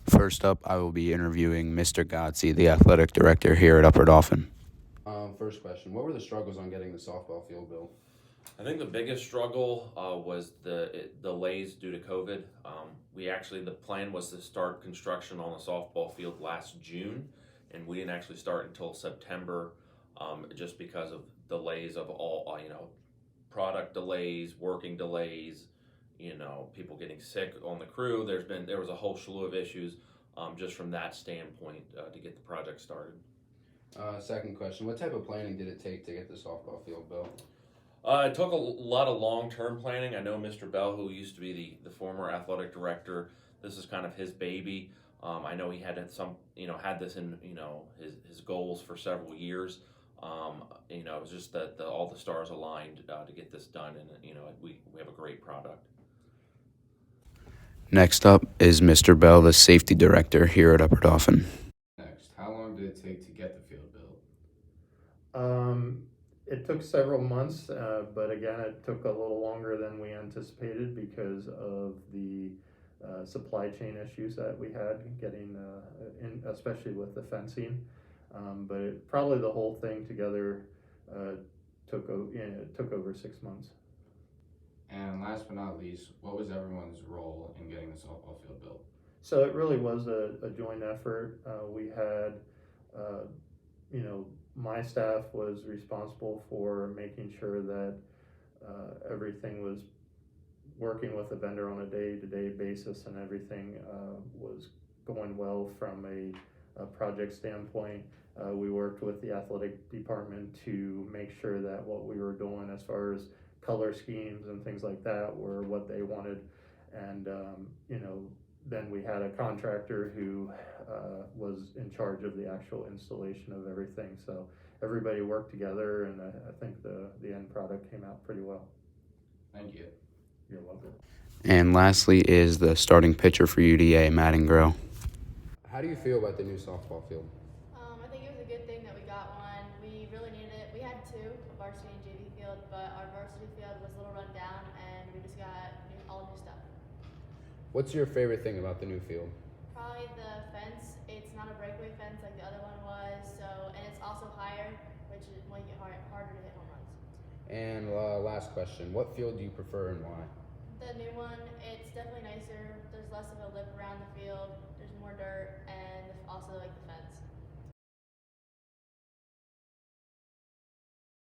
First up, I will be interviewing Mr. Godsey, the athletic director here at Upper Dolphin. First question: what were the struggles on getting the softball field built? I think the biggest struggle was the delays due to COVID. We actually the plan was to start construction on the softball field last June, and we didn't actually start until September, just because of delays of all product delays, working delays, people getting sick on the crew. There was a whole slew of issues, just from that standpoint, to get the project started. Second question: what type of planning did it take to get the softball field built? It took a lot of long term planning. I know Mr. Bell, who used to be the former athletic director. This is kind of his baby. I know he had this in his goals for several years. It was just that all the stars aligned to get this done, and we have a great product. Next up is Mr. Bell, the safety director here at Upper Dolphin. Next, how long did it take to get the field built? It took several months, but again, it took a little longer than we anticipated because of the supply chain issues that we had getting in, especially with the fencing. But probably the whole thing together took over 6 months. And last but not least, what was everyone's role in getting the softball field built? So it really was a joint effort. We had, my staff was responsible for making sure that everything was working with the vendor on a day-to-day basis, and everything was going well from a project standpoint. We worked with the athletic department to make sure that what we were doing as far as color schemes and things like that were what they wanted. And then we had a contractor who was in charge of the actual installation of everything. So everybody worked together, and I think the end product came out pretty well. Thank you. You're welcome. And lastly is the starting pitcher for UDA, Matt Ingrow. How do you feel about the new softball field? I think it was a good thing that we got one. We really needed it. We had two, a varsity and JV field, but our varsity field was a little run down, and we just got all new stuff. What's your favorite thing about the new field? Probably the fence. It's not a breakaway fence like the other one was, and it's also higher, which is making it harder to hit home runs. And last question: what field do you prefer and why? The new one, it's definitely nicer. There's less of a lip around the field. There's more dirt, and also like the